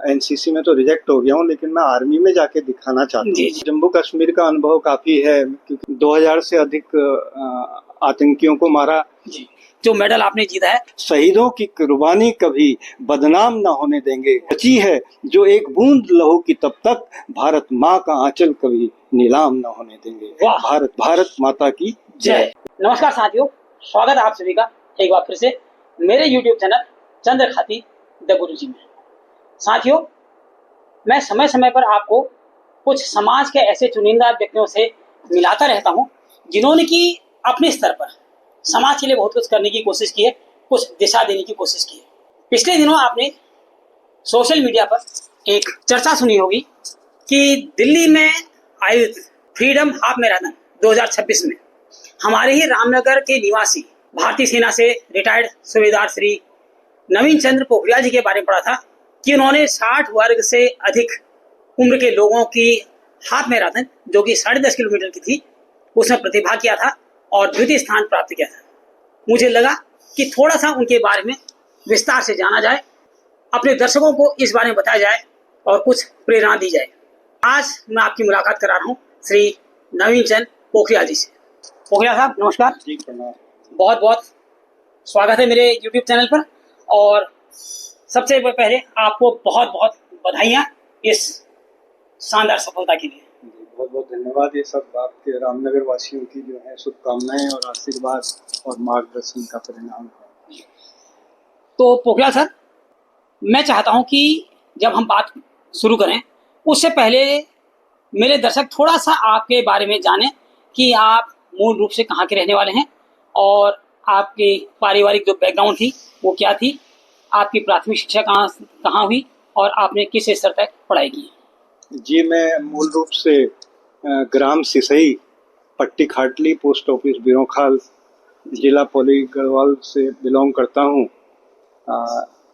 NCC में तो reject हो गया हूँ, लेकिन मैं आर्मी में जाके दिखाना चाहता हूँ। जम्मू कश्मीर का अनुभव काफी है, क्योंकि 2000 से अधिक आतंकियों को मारा। जो मेडल आपने जीता है, शहीदों की कुर्बानी कभी बदनाम न होने देंगे। बची है जो एक बूंद लहू की, तब तक भारत माँ का आंचल कभी नीलाम न होने देंगे। भारत माता की जय। नमस्कार साथियों, स्वागत है आप सभी का एक बार फिर से मेरे YouTube चैनल चंद्रखाती द गुरुजी में। साथियों, मैं समय समय पर आपको कुछ समाज के ऐसे चुनिंदा व्यक्तियों से मिलाता रहता हूं, जिन्होंने की अपने स्तर पर समाज के लिए बहुत कुछ करने की कोशिश की है, कुछ दिशा देने की कोशिश की है। पिछले दिनों आपने सोशल मीडिया पर एक चर्चा सुनी होगी कि दिल्ली में आयोजित फ्रीडम हाफ मैराथन 2026 में हमारे ही रामनगर के निवासी भारतीय सेना से रिटायर्ड सूबेदार श्री नवीन चंद्र पोखरियाल जी के बारे में पढ़ा था कि उन्होंने 60 वर्ग से अधिक उम्र के लोगों की हाफ मैराथन, जो कि 10.5 किलोमीटर की थी, उसमें प्रतिभाग किया था और द्वितीय स्थान प्राप्त किया था। मुझे लगा कि थोड़ा सा उनके बारे में विस्तार से जाना जाए, अपने दर्शकों को इस बारे में बताया जाए और कुछ प्रेरणा दी जाए। आज मैं आपकी मुलाकात करा रहा हूँ श्री नवीन चंद्र पोखरियाल जी से। पोखरियाल साहब नमस्कार जी। प्रणाम। बहुत बहुत स्वागत है मेरे YouTube चैनल पर, और सबसे पहले आपको बहुत बहुत बधाइयाँ इस शानदार सफलता के लिए। बहुत बहुत धन्यवाद। ये सब आपके रामनगर वासियों की जो है शुभकामनाएं और आशीर्वाद और मार्गदर्शन का परिणाम है। तो पोखरियाल सर, मैं चाहता हूं कि जब हम बात शुरू करें उससे पहले मेरे दर्शक थोड़ा सा आपके बारे में जानें कि आप मूल रूप से कहाँ के रहने वाले हैं और आपकी पारिवारिक जो बैकग्राउंड थी वो क्या थी, आपकी प्राथमिक शिक्षा कहाँ हुई और आपने किस स्तर तक पढ़ाई की। जी, मैं मूल रूप से ग्राम सिसई, पट्टी खाटली, पोस्ट ऑफिस बिरोखाल, जिला पौली गढ़वाल से बिलोंग करता हूँ।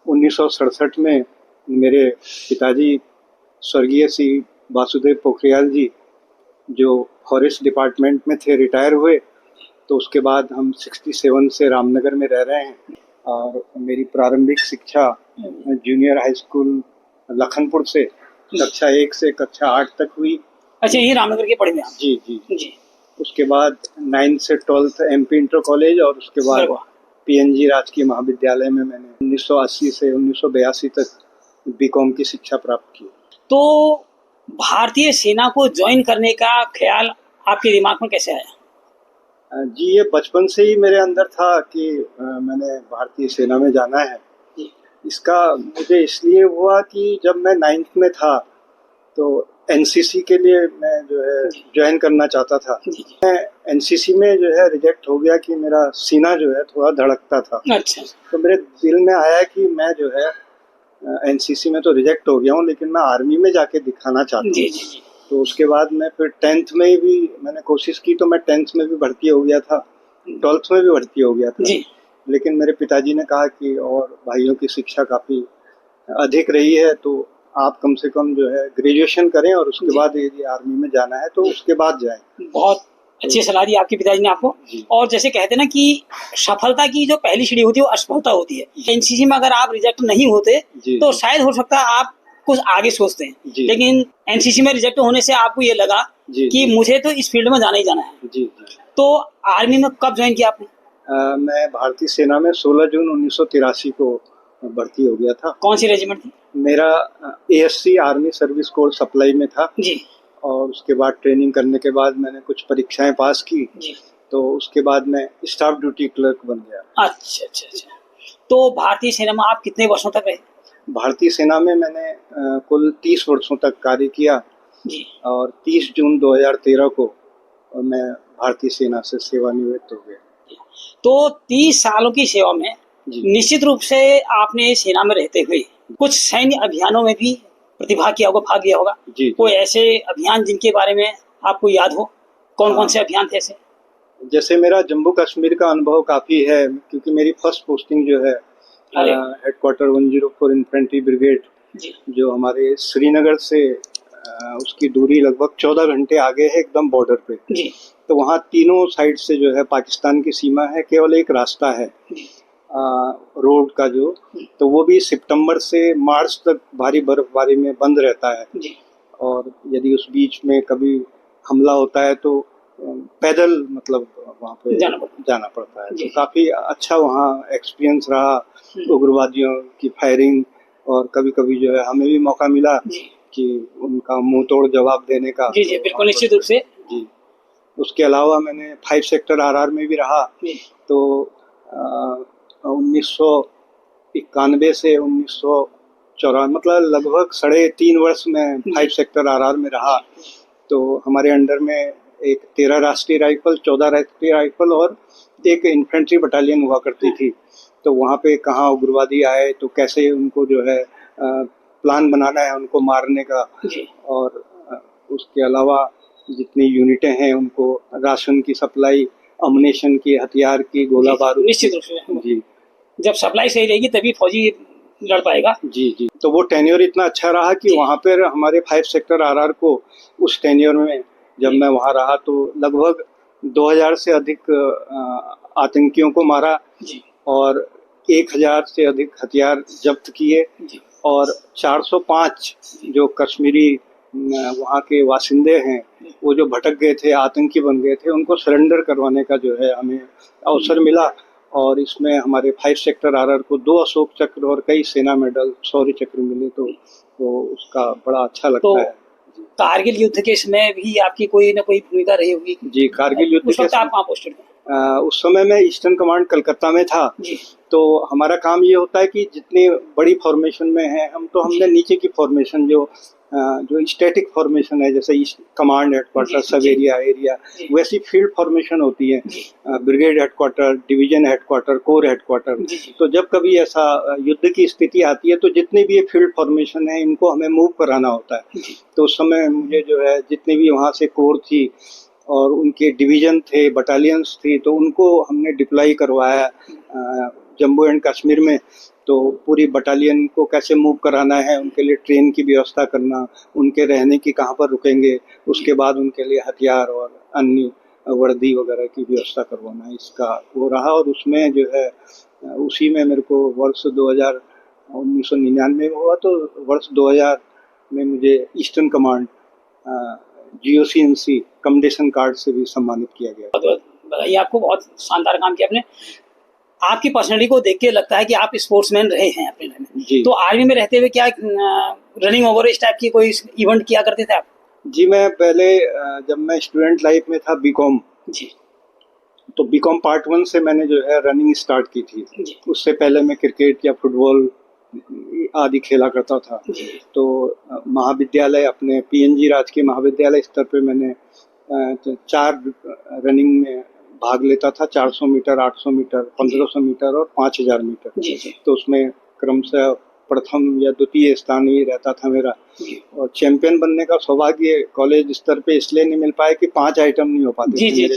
1967 में मेरे पिताजी स्वर्गीय श्री वासुदेव पोखरियाल जी, जो फॉरेस्ट डिपार्टमेंट में थे, रिटायर हुए। तो उसके बाद हम 67 से रामनगर में रह रहे हैं और मेरी प्रारंभिक शिक्षा जूनियर हाई स्कूल लखनपुर से कक्षा 1 से कक्षा 8 तक हुई। अच्छा, ये रामनगर के पढ़े में आप? जी जी जी। उसके बाद 9 से 12 MP इंटर कॉलेज और उसके बाद PNG राजकीय महाविद्यालय में मैंने 1980 से 1982 तक BCom की शिक्षा प्राप्त की। तो भारतीय सेना को ज्वाइन करने का ख्याल आपके दिमाग में कैसे आया? जी, ये बचपन से ही मेरे अंदर था कि मैंने भारतीय सेना में जाना है। इसका मुझे इसलिए हुआ कि जब मैं 9th में था तो NCC के लिए मैं जो है ज्वाइन करना चाहता था। मैं NCC में जो है रिजेक्ट हो गया कि मेरा सीना जो है थोड़ा धड़कता था। अच्छा। तो मेरे दिल में आया कि मैं जो है NCC में तो रिजेक्ट हो गया हूँ, लेकिन मैं आर्मी में जाके दिखाना चाहता हूँ। तो उसके बाद मैं फिर 10th में भी मैंने कोशिश की, तो मैं 10th में भी भर्ती हो गया था, 12th में भी भर्ती हो गया था। लेकिन मेरे पिताजी ने कहा कि और भाइयों की शिक्षा काफ़ी अधिक रही है, तो आप कम से कम जो है ग्रेजुएशन करें और उसके बाद यदि आर्मी में जाना है तो उसके बाद जाएं। बहुत अच्छी सलाह दी आपके पिताजी ने आपको। और जैसे कहते हैं ना कि सफलता की जो पहली सीढ़ी होती है वो असफलता होती है। NCC में अगर आप रिजेक्ट नहीं होते तो शायद हो सकता है आप कुछ आगे सोचते हैं, लेकिन NCC में रिजेक्ट होने से आपको ये लगा कि मुझे तो इस फील्ड में जाना ही जाना है। तो आर्मी में कब ज्वाइन किया आपने? मैं भारतीय सेना में 16 जून 1983 को भर्ती हो गया था। कौन सी रेजिमेंट थी? मेरा ASC army service corps supply में था जी। और उसके बाद ट्रेनिंग करने के बाद मैंने कुछ परीक्षाएं पास की जी। तो उसके बाद मैं स्टाफ ड्यूटी क्लर्क बन गया। अच्छा अच्छा अच्छा। तो भारतीय सेना में आप कितने वर्षों तक रहे? भारतीय सेना में मैंने कुल 30 वर्षों तक कार्य किया जी। और 30 जून 2013 को मैं भारतीय सेना से सेवानिवृत्त हो गया। तो 30 सालों की सेवा में निश्चित रूप से आपने सेना में रहते हुए कुछ सैन्य अभियानों में भी प्रतिभाग किया होगा, भाग लिया होगा जी। कोई ऐसे अभियान जिनके बारे में आपको याद हो? कौन कौन से अभियान थे ऐसे? जैसे मेरा जम्मू कश्मीर का अनुभव काफी है, क्योंकि मेरी फर्स्ट पोस्टिंग जो है हेडक्वार्टर 104 इन्फेंट्री ब्रिगेड, जो हमारे श्रीनगर से उसकी दूरी लगभग 14 घंटे आगे है, एकदम बॉर्डर पे जी। तो वहाँ तीनों साइड से जो है पाकिस्तान की सीमा है, केवल एक रास्ता है रोड का जो, तो वो भी सितंबर से मार्च तक भारी बर्फबारी में बंद रहता है जी। और यदि उस बीच में कभी हमला होता है तो पैदल मतलब वहाँ पे जाना पड़ता है। तो काफी अच्छा वहाँ एक्सपीरियंस रहा उग्रवादियों की फायरिंग, और कभी कभी जो है हमें भी मौका मिला कि उनका मुंह तोड़ जवाब देने का। जी जी बिल्कुल, निश्चित रूप से जी। उसके अलावा मैंने 5 सेक्टर RR में भी रहा। तो 1991 से 1994 मतलब लगभग 3.5 वर्ष में 5 सेक्टर RR में रहा। तो हमारे अंडर में एक 13 राष्ट्रीय राइफल, 14 राष्ट्रीय राइफल और एक इन्फेंट्री बटालियन हुआ करती थी। तो वहाँ पे कहाँ उग्रवादी आए तो कैसे उनको जो है प्लान बनाना है उनको मारने का, और उसके अलावा जितनी यूनिटें हैं उनको राशन की सप्लाई, अम्युनिशन की, हथियार की, गोला बारूद। निश्चित रूप से जी, जब सप्लाई सही रहेगी तभी फौजी लड़ पाएगा। जी जी। तो वो टेन्योर इतना अच्छा रहा कि वहाँ पर हमारे 5 सेक्टर RR को उस टेन्योर में जब मैं वहाँ रहा तो लगभग 2000 से अधिक आतंकियों को मारा और 1000 से अधिक हथियार जब्त किए, और 405 जो कश्मीरी वहाँ के वासिंदे हैं वो जो भटक गए थे, आतंकी बन गए थे, उनको सरेंडर करवाने का जो है हमें अवसर मिला। और इसमें हमारे 5 सेक्टर RR को 2 अशोक चक्र और कई सेना मेडल, शौर्य चक्र मिले। तो उसका बड़ा अच्छा लगता है। कारगिल युद्ध के समय भी आपकी कोई ना कोई भूमिका रही होगी? जी, कारगिल युद्ध के आप कहाँ पोस्टेड थे? उस समय मैं ईस्टर्न कमांड कलकत्ता में था। तो हमारा काम ये होता है कि जितनी बड़ी फॉर्मेशन में है हम, तो हमने नीचे की फॉर्मेशन जो स्टैटिक फॉर्मेशन है, जैसे कमांड हेडक्वार्टर, सब एरिया, वैसी फील्ड फॉर्मेशन होती है, brigade headquarter, division headquarter, core headquarter. तो जब कभी ऐसा युद्ध की स्थिति आती है तो जितनी भी ये फील्ड फॉर्मेशन है इनको हमें मूव कराना होता है। तो उस समय मुझे जो है जितनी भी वहाँ से कोर थी और उनके डिवीजन थे, बटालियंस थी, तो उनको हमने डिप्लॉय करवाया जम्मू एंड कश्मीर में। तो पूरी बटालियन को कैसे मूव कराना है, उनके लिए ट्रेन की व्यवस्था करना, उनके रहने की कहाँ पर रुकेंगे, उसके बाद उनके लिए हथियार और अन्य वर्दी वगैरह की व्यवस्था करवाना, इसका वो रहा। और उसमें जो है उसी में मेरे को वर्ष 1999 में हुआ, तो वर्ष 2000 में मुझे eastern command GOCNC commendation card से भी सम्मानित किया गया। ये आपको बहुत शानदार काम किया आपने। आपकी पर्सनैलिटी को देख के लगता है कि आप स्पोर्ट्समैन रहे हैं अपने लाइफ में। तो आर्मी में रहते हुए क्या रनिंग वगैरह इस टाइप की कोई इवेंट किया करते थे आप? जी, मैं पहले जब मैं स्टूडेंट लाइफ में था बीकॉम, तो बीकॉम पार्ट 1 से मैंने जो है रनिंग स्टार्ट की थी। उससे पहले मैं क्रिकेट या फुटबॉल आदि खेला करता था। तो महाविद्यालय, अपने PNG राजकीय महाविद्यालय स्तर पे मैंने 4 रनिंग में भाग लेता था, 400 मीटर, 800 मीटर, 1500 मीटर और 5000 मीटर। तो उसमें क्रमशः प्रथम या द्वितीय स्थान ही रहता था मेरा। और चैंपियन बनने का सौभाग्य कॉलेज स्तर पे इसलिए नहीं मिल पाया कि 5 आइटम नहीं हो पाते थे मेरे।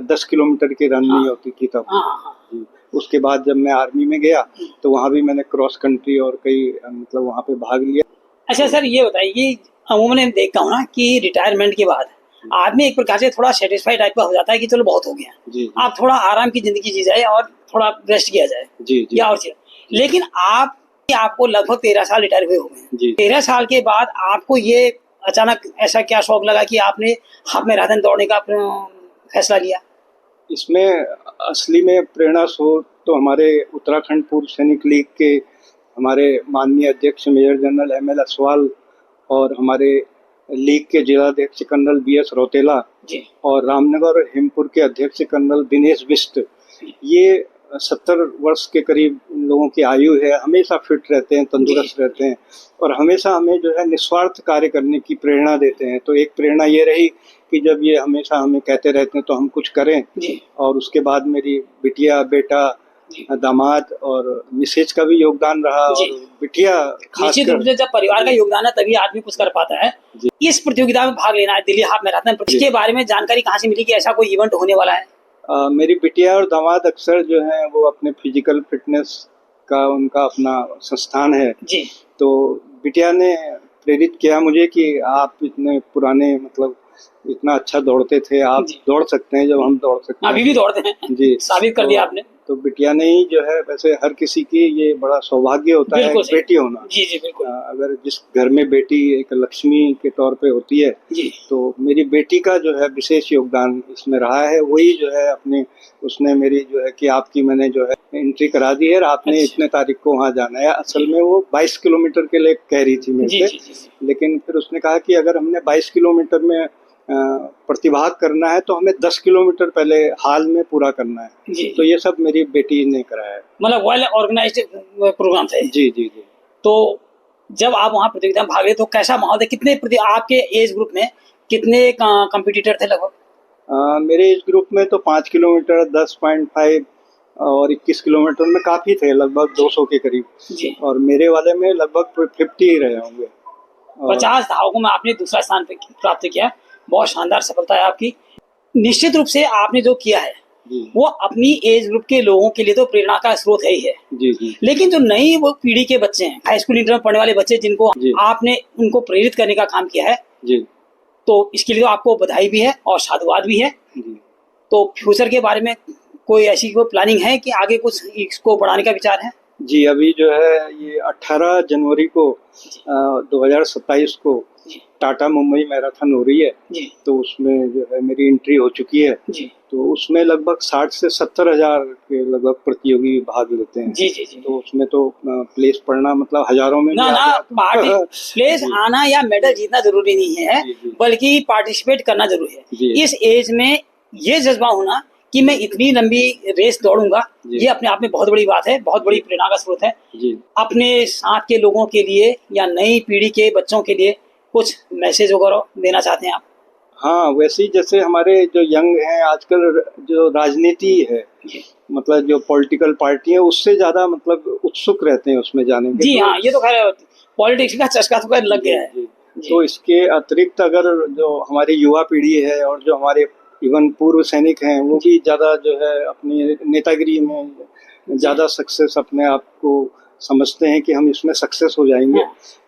10 किलोमीटर की रन नहीं होती थी तब। उसके बाद जब मैं आर्मी में गया तो वहाँ भी मैंने क्रॉस कंट्री और कई मतलब वहाँ पे भाग लिया। अच्छा सर, ये बताइए, अमूमन देखता हूँ ना कि रिटायरमेंट के बाद आदमी एक प्रकार से थोड़ा सेटिस्फाइड टाइप का हो जाता है कि चलो बहुत हो गया, आप थोड़ा आराम की जिंदगी जी जाए और थोड़ा रेस्ट किया जाए या और चीज। लेकिन आपको लगभग 13 साल रिटायर हुए हो गए। 13 साल के बाद आपको ये अचानक ऐसा क्या शौक लगा कि आपने हाफ मैराथन दौड़ने का फैसला लिया? इसमें असली में प्रेरणा स्रोत तो हमारे उत्तराखंड पूर्व सैनिक लीग के हमारे माननीय अध्यक्ष मेजर जनरल ML असवाल और हमारे लीग के जिलाध्यक्ष कर्नल BS रौतेला और रामनगर और हेमपुर के अध्यक्ष कर्नल दिनेश बिष्ट, ये 70 वर्ष के करीब लोगों की आयु है, हमेशा फिट रहते हैं, तंदुरुस्त रहते हैं और हमेशा हमें जो है निस्वार्थ कार्य करने की प्रेरणा देते हैं। तो एक प्रेरणा ये रही कि जब ये हमेशा हमें कहते रहते हैं तो हम कुछ करें। और उसके बाद मेरी बिटिया, बेटा, दामाद और मिसेज का भी योगदान रहा। और बिटिया निश्चित रूप से जब परिवार का योगदान है तभी आदमी कुछ कर पाता है। इस प्रतियोगिता में भाग लेना है, दिल्ली हाफ मैराथन, इसके बारे में जानकारी कहाँ से मिली कि ऐसा कोई इवेंट होने वाला है? मेरी बिटिया और दामाद अक्सर जो है वो अपने फिजिकल फिटनेस का उनका अपना संस्थान है। तो बिटिया ने प्रेरित किया मुझे कि आप इतने पुराने, मतलब इतना अच्छा दौड़ते थे, आप दौड़ सकते हैं। जब हम दौड़ सकते हैं, अभी भी दौड़ते हैं। साबित कर दिया आपने। तो बिटिया ने ही जो है, वैसे हर किसी की ये बड़ा सौभाग्य होता है बेटी होना। जी जी बिल्कुल। अगर जिस घर में बेटी एक लक्ष्मी के तौर पे होती है जी, तो मेरी बेटी का जो है विशेष योगदान इसमें रहा है। वही जो है अपने उसने मेरी जो है कि आपकी मैंने जो है एंट्री करा दी है और आपने अच्छा। इतने तारीख को वहाँ जाना है। असल में वो 22 किलोमीटर के लिए कह रही थी मेरे से, लेकिन फिर उसने कहा कि अगर हमने 22 किलोमीटर में प्रतिभाग करना है तो हमें 10 किलोमीटर पहले हाल में पूरा करना है। जी। तो ये सब मेरी बेटी ने कराया है। मतलब वेल ऑर्गेनाइज्ड प्रोग्राम था। जी जी जी। तो जब आप वहाँ प्रतियोगिता में भाग ले तो कैसा माहौल था? कितने आपके एज ग्रुप में कितने कंपटीटर थे लगभग? मेरे एज ग्रुप में तो 5 किलोमीटर, 10.5 और 21 किलोमीटर में काफी थे, लगभग 200 के करीब जी। और मेरे वाले में लगभग 50 ही रहे होंगे। 50 धावकों में आपने दूसरा स्थान प्राप्त किया। बहुत शानदार सफलता है आपकी। निश्चित रूप से आपने जो किया है वो अपनी एज ग्रुप के लोगों के लिए तो प्रेरणा का स्रोत है ही है। जी जी। लेकिन जो नई वो पीढ़ी के बच्चे हैं, हाई स्कूल इंटर में पढ़ने वाले बच्चे, जिनको आपने उनको प्रेरित करने का काम किया है जी, तो इसके लिए तो आपको बधाई भी है और साधुवाद भी है जी। तो फ्यूचर के बारे में कोई ऐसी कोई प्लानिंग है कि आगे कुछ इसको बढ़ाने का विचार है? जी, अभी जो है ये 18 जनवरी को 2027 को टाटा मुंबई मैराथन हो रही है जी। तो उसमें जो है मेरी एंट्री हो चुकी है जी। तो उसमें लगभग 60 से 70 हजार के लगभग प्रतियोगी भाग लेते हैं जी जी जी। तो उसमें तो प्लेस पढ़ना मतलब हजारों में ना प्लेस आना या मेडल जीतना जरूरी नहीं है, बल्कि पार्टिसिपेट करना जरूरी है। इस एज में ये जज्बा होना कि मैं इतनी लंबी रेस दौड़ूंगा, ये अपने आप में बहुत बड़ी बात है, बहुत बड़ी प्रेरणा का स्रोत है जी। अपने साथ के लोगों के लिए या नई पीढ़ी के बच्चों के लिए कुछ मैसेज वगैरह देना चाहते हैं आप? हाँ, वैसे ही जैसे हमारे जो यंग हैं आजकल, जो राजनीति है मतलब जो पॉलिटिकल पार्टी है उससे ज्यादा मतलब उत्सुक रहते हैं उसमें जाने के। जी हाँ, ये तो खैर पॉलिटिक्स का चस्का तो लग गया है जी। तो इसके अतिरिक्त अगर जो हमारी युवा पीढ़ी है और जो हमारे इवन पूर्व सैनिक हैं वो भी ज़्यादा जो है अपनी नेतागिरी में ज़्यादा सक्सेस अपने आप को समझते हैं कि हम इसमें सक्सेस हो जाएंगे।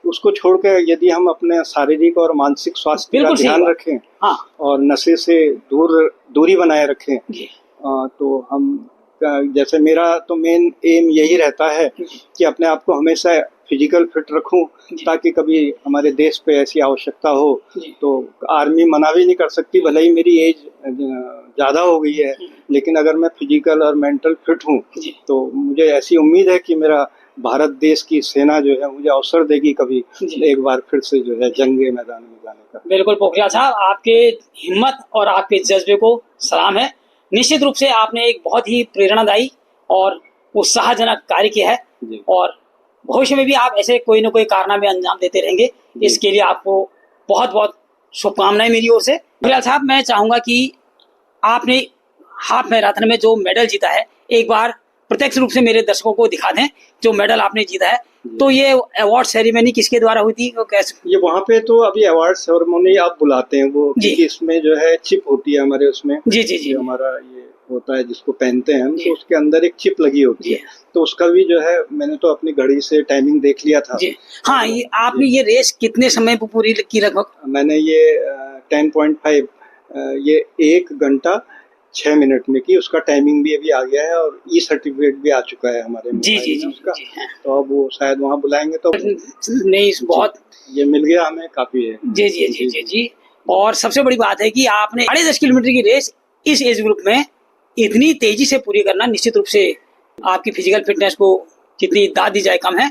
उसको छोड़कर यदि हम अपने शारीरिक और मानसिक स्वास्थ्य का ध्यान रखें और नशे से दूरी बनाए रखें तो हम, जैसे मेरा तो मेन एम यही रहता है कि अपने आप को हमेशा फिजिकल फिट रखूं ताकि कभी हमारे देश पे ऐसी आवश्यकता हो तो आर्मी मना भी नहीं कर सकती, भले ही मेरी एज ज़्यादा हो गई है, लेकिन अगर मैं फिजिकल और मेंटल फिट हूँ तो मुझे ऐसी उम्मीद है कि मेरा भारत देश की सेना जो है मुझे अवसर देगी कभी एक बार फिर से जो है जंग के मैदान में जाने का। बिल्कुल पोखरियाल साहब, आपके हिम्मत और आपके जज्बे को सलाम है। निश्चित रूप से आपने एक बहुत ही प्रेरणादायी और उत्साहजनक कार्य किया है और भविष्य में भी आप ऐसे कोई न कोई कारनामे अंजाम देते रहेंगे। इसके लिए आपको बहुत बहुत शुभकामनाएं मेरी ओर से। पोखरियाल साहब, मैं चाहूंगा कि आपने हाफ मैराथन में जो मेडल जीता है एक बार प्रत्यक्ष रूप से मेरे दर्शकों को दिखा दें जो मेडल आपने जीता है। तो ये अवार्ड सेरेमनी किसके द्वारा हुई थी? ये वहाँ पे तो अभी अवार्ड सेरेमनी आप बुलाते हैं वो, क्योंकि इसमें जो है चिप होती है हमारे उसमें जी जी जी, हमारा ये होता है जिसको पहनते हैं हम, तो उसके अंदर एक चिप लगी होती है, तो उसका भी जो है मैंने तो अपनी घड़ी से टाइमिंग देख लिया था जी। हाँ, ये आपने ये रेस कितने समय पर पूरी की लगभग? मैंने ये 10.5 ये 1 घंटा 6 मिनट में की, उसका टाइमिंग भी अभी आ गया है और ई सर्टिफिकेट भी आ चुका है हमारे जी जी जी उसका। तो अब वो शायद वहाँ बुलाएंगे तो नहीं, बहुत ये मिल गया हमें, काफी है जी जी जी जी जी। और सबसे बड़ी बात है कि आपने 10.5 किलोमीटर की रेस इस एज ग्रुप में इतनी तेजी से पूरी करना निश्चित रूप से आपकी फिजिकल फिटनेस को जितनी दाद दी जाए कम है।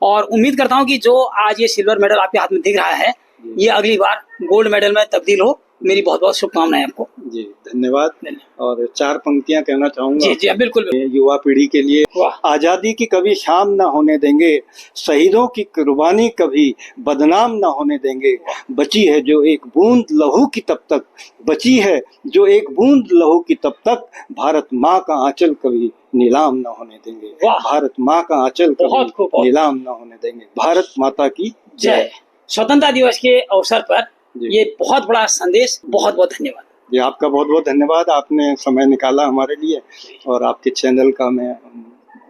और उम्मीद करता हूँ कि जो आज ये सिल्वर मेडल आपके हाथ में दिख रहा है ये अगली बार गोल्ड मेडल में तब्दील हो। मेरी बहुत बहुत शुभकामनाएं आपको जी। धन्यवाद। और 4 पंक्तियां कहना चाहूंगा जी जी बिल्कुल। युवा पीढ़ी के लिए, आजादी की कभी शाम न होने देंगे, शहीदों की कुर्बानी कभी बदनाम न होने देंगे, बची है जो एक बूंद लहू की तब तक, बची है जो एक बूंद लहू की तब तक, भारत माँ का आंचल कभी नीलाम न होने देंगे, भारत माँ का आंचल कभी नीलाम न होने देंगे, भारत माता की जय। स्वतंत्रता दिवस के अवसर पर ये बहुत बड़ा संदेश, बहुत बहुत धन्यवाद जी। आपका बहुत बहुत धन्यवाद, आपने समय निकाला हमारे लिए और आपके चैनल का मैं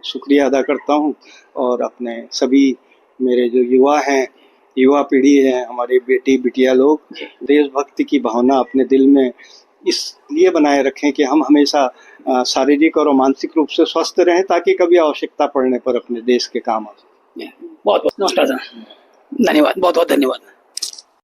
शुक्रिया अदा करता हूँ। और अपने सभी मेरे जो युवा हैं, युवा पीढ़ी है, हमारी बेटी बिटिया लोग देशभक्ति की भावना अपने दिल में इसलिए बनाए रखें कि हम हमेशा शारीरिक और मानसिक रूप से स्वस्थ रहें, ताकि कभी आवश्यकता पड़ने पर अपने देश के काम आ सके। बहुत बहुत नमस्कार सर, धन्यवाद, बहुत बहुत धन्यवाद।